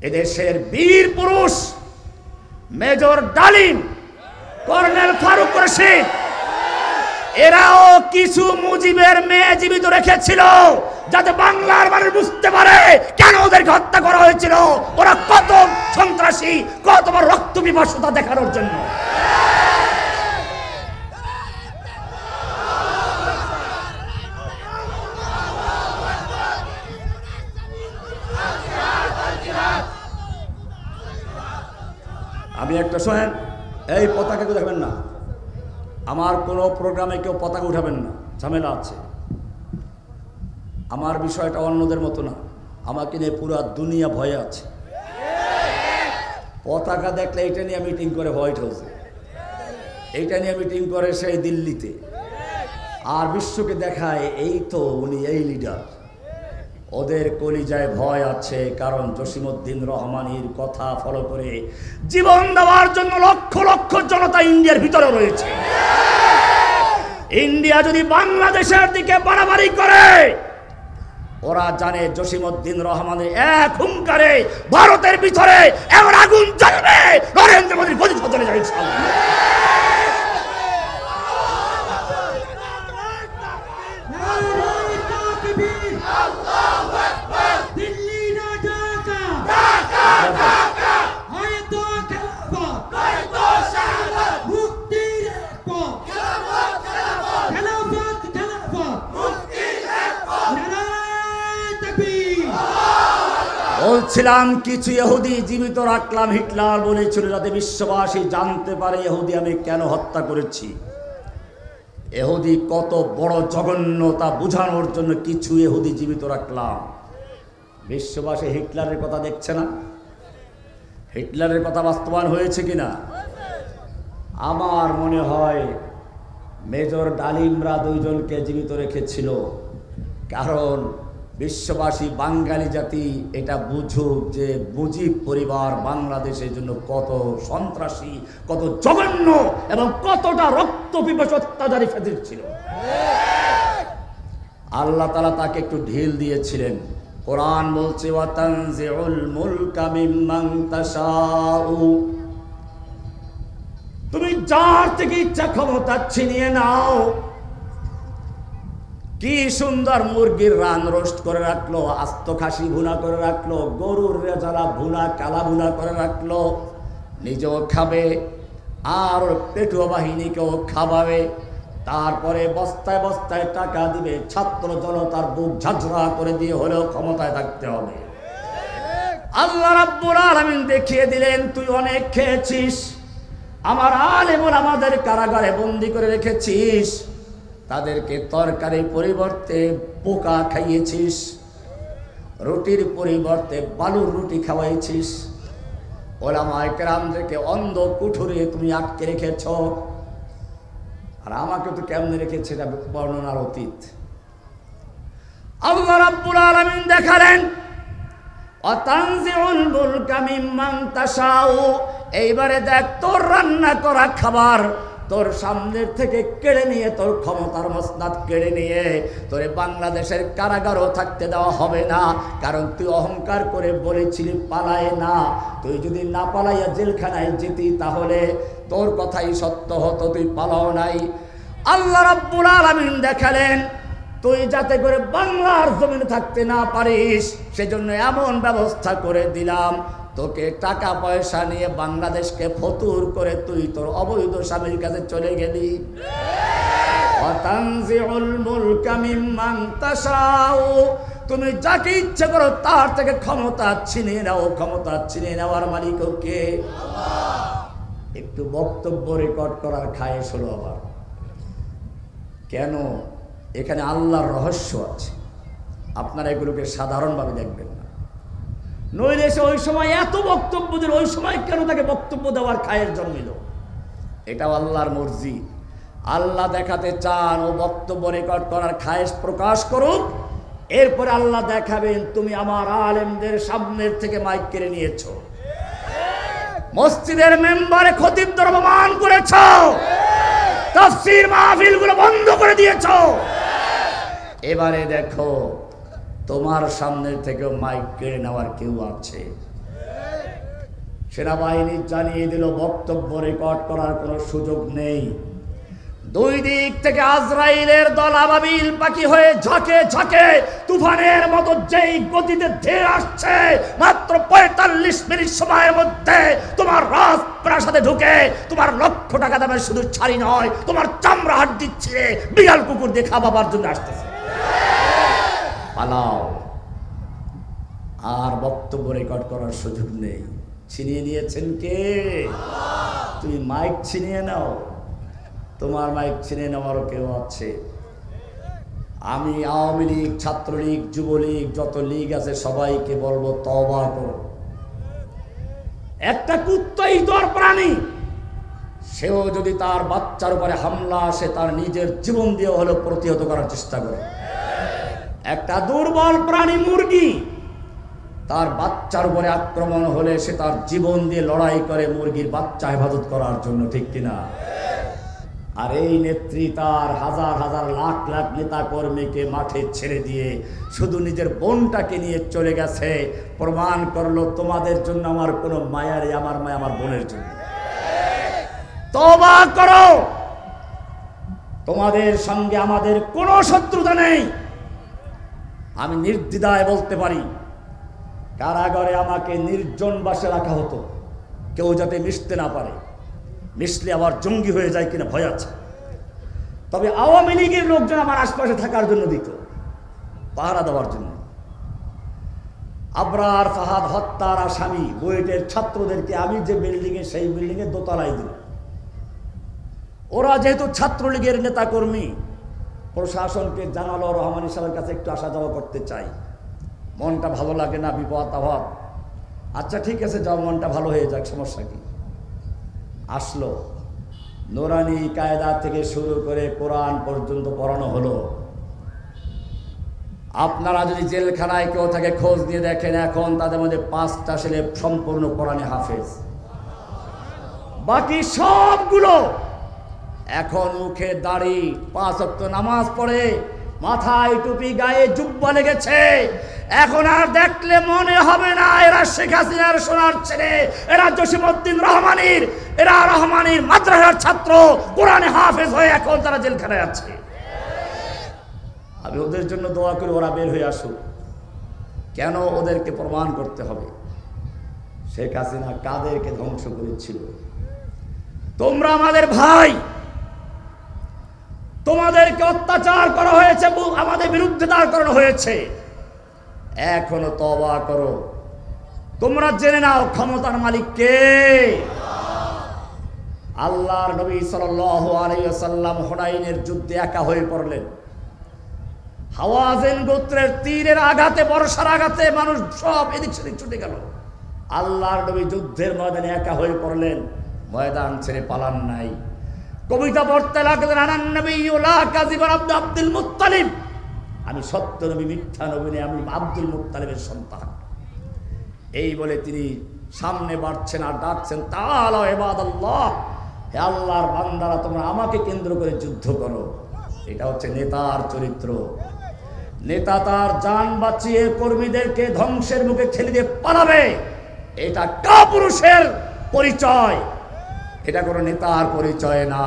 এদেশের বীর পুরুষ মেজর ডালিম, কর্নেল ফারুক রশিদ, এরাও কিছু মুজিবের মেয়ে জীবিত রেখেছিল যাতে বাংলার মানুষ বুঝতে পারে কেন ওদেরকে হত্যা করা হয়েছিল। ওরা কত সন্ত্রাসী, কত বড় রক্ত পিপাসুতা দেখানোর জন্য। আমি একটা শোনেন, এই পতাকা কেউ দেখবেন না, আমার কোনো প্রোগ্রামে কেউ পতাকা উঠাবেন না, ঝামেলা আছে। আমার বিষয়টা অন্যদের মতো না, আমাকে নিয়ে পুরো দুনিয়া ভয়ে আছে। পতাকা দেখলে এইটা নিয়ে মিটিং করে হোয়াইট হাউসে, এইটা নিয়ে মিটিং করে সেই দিল্লিতে, আর বিশ্বকে দেখায় এই তো উনি এই লিডার। ওদের কলিজায় ভয় আছে, কারণ জসিমউদ্দিন রহমানীর কথা ফলো করে জীবন দেওয়ার জন্য লক্ষ লক্ষ জনতা ইন্ডিয়ার ভিতরে রয়েছে। ইন্ডিয়া যদি বাংলাদেশের দিকে বাড়াবাড়ি করে, ওরা জানে জসিমউদ্দিন রহমানের এক হুঙ্কারে ভারতের ভিতরে এমন আগুন জ্বলবে, নরেন্দ্র মোদীর গদি চলে যাবে ইনশাআল্লাহ। বলছিলাম কিছু ইহুদি জীবিত রাখলাম, হিটলার বলেছিল যাতে বিশ্ববাসী জানতে পারে ইহুদি আমি কেন হত্যা করেছি। ইহুদি কত বড় জঘন্য তা বোঝানোর জন্য কিছু ইহুদি জীবিত রাখলাম। বিশ্ববাসী হিটলারের কথা দেখছে না? হিটলারের কথা বাস্তবায়ন হয়েছে কিনা? আমার মনে হয় মেজর ডালিমরা দুইজনকে জীবিত রেখেছিল, কারণ বিশ্ববাসী বাঙালি জাতি এটা বুঝুক যে মুজিব পরিবার বাংলাদেশের জন্য কত সন্ত্রাসী, কত জঘন্য এবং কতটা রক্ত পিপাসু অত্যাচারী ফেদির ছিল। আল্লাহ তাআলা তাকে একটু ঢিল দিয়েছিলেন। কোরআন বলছে ওয়া তানজিউল মুলকা মিম্মান তাশাউ, তুমি যার থেকে ইচ্ছা ক্ষমতা ছিনিয়ে নাও। কি সুন্দর মুরগির রান রোস্ট করে রাখলো, আস্ত খাসি ভুনা করে রাখলো, গরুর রেজালা ভুনা কালা ভুনা করে রাখলো, নিজেও খাবে আর পেটুয়া বাহিনীকেও খাওয়াবে। তারপরে বস্তায় বস্তায় টাকা দিবে, ছাত্র জনতার বুক ঝাঁঝরা করে দিয়ে হলেও ক্ষমতায় থাকতে হবে। আল্লাহ রাব্বুল আলামিন দেখিয়ে দিলেন তুই অনেক খেয়েছিস, আমার আলেমুল আমাদের কারাগারে বন্দি করে রেখেছিস, তাদেরকে তরকারির পরিবর্তে পোকা খাইয়েছিস, রুটির পরিবর্তে বালুর রুটি খাওয়াইছিস, ওলামায়ে কেরামদেরকে অন্ধ কুঠুরে তুমি আটকে রেখেছ, আর আমাকে তো কেমনে রেখেছে এটা বর্ণনার অতীত। আল্লাহ রাব্বুল আলামিন দেখালেন অতানজিউল মুলকা মিম্মান তাশাউ, এইবারে দেখ তোর রান্না করা খাবার তোর সামনের থেকে কেড়ে নিয়ে, তোর ক্ষমতার মসনাদ কেড়ে নিয়ে তোরে বাংলাদেশের কারাগারও থাকতে দেওয়া হবে না, কারণ তুই অহংকার করে বলেছিলি পালায় না। তুই যদি না পালাইয়া জেলখানায় যেতি তাহলে তোর কথাই সত্য হতো, তুই পালাও নাই। আল্লাহ রাব্বুল আলামিন দেখালেন তুই যাতে করে বাংলার জমিনে থাকতে না পারিস, সেজন্য এমন ব্যবস্থা করে দিলাম তোকে টাকা পয়সা নিয়ে বাংলাদেশকে ফতুর করে তুই তোর অবৈধ স্বামীর কাছে চলে গেলি। ওয়াতানজিউল মুলকা মিম্মান তাশাউ, তুমি যাকে ইচ্ছে করো তার থেকে ক্ষমতা ছিনিয়ে নাও। ক্ষমতা ছিনিয়ে নেওয়ার মালিক কে? আল্লাহ। একটু বক্তব্য রেকর্ড করার খায়েশ হলো আবার। কেন? এখানে আল্লাহর রহস্য আছে, আপনারা এগুলোকে সাধারণভাবে দেখবেন না। নইলে সে ওই সময় এত বক্তব্য দিল, ওই সময় কেন তাকে বক্তব্য দেওয়ার খায়ের জন্মিল? এটাও আল্লাহর মর্জি। আল্লাহ দেখাতে চান ও বক্তব্য রেকর্ড করার খায়েশ প্রকাশ করুক, এরপরে আল্লাহ দেখাবেন তুমি আমার আলেমদের সামনের থেকে মাইক কেড়ে নিয়েছ, মসজিদের মেম্বারে খতিব দ্রব্যমান করেছ, তাফসীর মাহফিলগুলো বন্ধ করে দিয়েছ। এবারে দেখো তোমার সামনের থেকে মাইক কেড়ে নেওয়ার কেউ আছে। সেনাবাহিনী জানিয়ে দিল বক্তব্য রেকর্ড করার কোনো সুযোগ নেই। দুই দিক থেকে আজরাইলের দল আবাবিল পাখি হয়ে ঝাঁকে ঝাঁকে তুফানের মতো যেই গতিতে ধেয়ে আসছে, মাত্র ৪৫ মিনিট সময়ের মধ্যে তোমার রাজপ্রাসাদে ঢুকে তোমার লক্ষ টাকা দামের শুধু ছাড়ি নয়, তোমার চামড়া হাট দিচ্ছে বিড়াল কুকুর দিয়ে খাওয়াবার জন্য আসতেছে। পালাও, আর বক্তব্য রেকর্ড করার সুযোগ নেই। ছিনিয়ে নিয়েছেন কে? তুমি মাইক ছিনিয়ে নাও, তোমার মাইক ছিনিয়ে নেওয়ারও কেউ আছে। আমি আওয়ামী লীগ, ছাত্রলীগ, যুবলীগ, যত লীগ আছে সবাইকে বলবো তওবা করো। একটা কুত্তা ইতর প্রাণী, সেও যদি তার বাচ্চার উপরে হামলা আসে তার নিজের জীবন দিয়ে হলেও প্রতিহত করার চেষ্টা করে। একটা দুর্বল প্রাণী মুরগি, তার বাচ্চার উপরে আক্রমণ হলে সে তার জীবন দিয়ে লড়াই করে মুরগির বাচ্চা হেফাজত করার জন্য, ঠিক কিনা? আর এই নেত্রী তার হাজার হাজার লাখ লাখ নেতা কর্মীকে মাঠে ছেড়ে দিয়ে শুধু নিজের বোনটাকে নিয়ে চলে গেছে, প্রমাণ করলো তোমাদের জন্য আমার কোনো মায়া নেই, আমার মায়া আমার বোনের জন্য। তওবা করো, তোমাদের সঙ্গে আমাদের কোনো শত্রুতা নেই। আমি নির্দ্বিধায় বলতে পারি, কারাগারে আমাকে নির্জন বাসে রাখা হতো, কেউ যাতে মিশতে না পারে, মিশলে আবার জঙ্গি হয়ে যায় কিনা ভয় আছে। তবে আওয়ামী লীগের লোকজন আমার আশপাশে থাকার জন্য দিত, পাহারা দেওয়ার জন্য। আবরার ফাহাদ হত্যার আসামি বুয়েটের ছাত্রদেরকে আমি যে বিল্ডিংয়ে, সেই বিল্ডিংয়ে দোতলায় দিল। ওরা যেহেতু ছাত্রলীগের নেতা কর্মী, প্রশাসনকে জানালো রহমানী সাহেবের কাছে একটু আসা যাওয়া করতে চাই, মনটা ভালো লাগে না, বিপদ আপদ। আচ্ছা ঠিক আছে যাও, মনটা ভালো হয়ে যাক, সমস্যা কি। আসলো, নুরানি কায়দা থেকে শুরু করে কোরআন পর্যন্ত পড়ানো হলো। আপনারা যদি জেলখানায় কেউ থাকে খোঁজ দিয়ে দেখেন, এখন তাদের মধ্যে 5টা ছেলে সম্পূর্ণ কোরআনে হাফেজ, বাকি সবগুলো এখন মুখে দাড়ি, 5 ওয়াক্ত নামাজ পড়ে, মাথায় টুপি, গায়ে জুব্বা লেগেছে। এখন আর দেখলে মনে হবে না এরা শেখ হাসিনার সোনার ছেলে, এরা জসিমউদ্দিন রহমানীর, এরা রহমানীর মাদ্রাসার ছাত্র, কোরআনে হাফেজ হয়ে এখন তারা জেলখানায় আছে। আমি ওদের জন্য দোয়া করি ওরা বের হয়ে আসুক। কেন ওদেরকে প্রমাণ করতে হবে শেখ হাসিনা কাদেরকে ধ্বংস করেছিল? তোমরা আমাদের ভাই, তোমাদেরকে অত্যাচার করা হয়েছে, আমাদের বিরুদ্ধে দাঁড় করানো হয়েছে, এখনো তওবা করো। তোমরা জেনে নাও ক্ষমতার মালিক কে? আল্লাহর নবী সাল্লাল্লাহু আলাইহি ওয়াসাল্লাম হুনাইনের যুদ্ধে একা হয়ে পড়লেন। হাওয়াযিন গোত্রের তীরের আঘাতে, বর্ষার আঘাতে মানুষ সব এদিক সেদিক ছুটে গেল। আল্লাহর নবী যুদ্ধের ময়দানে একা হয়ে পড়লেন, ময়দান ছেড়ে পালান নাই। কবিতা পড়তে লাগলেন, আনান নবিয়্যু লা কাযিবা আব্দুল মুত্তালিব, আমি সত্য নবী, মিথ্যা নবী নই, আমি আব্দুল মুত্তালিবের সন্তান। এই বলে তিনি সামনে বাড়ছেন আর ডাকছেন, তাআলা ইবাদাল্লাহ, হে আল্লাহর বান্দারা, তোমরা আমাকে কেন্দ্র করে যুদ্ধ করো। এটা হচ্ছে নেতার চরিত্র। নেতা তার জান বাঁচিয়ে কর্মীদেরকে ধ্বংসের মুখে ঠেলে দিয়ে পালাবে, এটা কাপুরুষের পরিচয়, এটা কোনো নেতার পরিচয় না।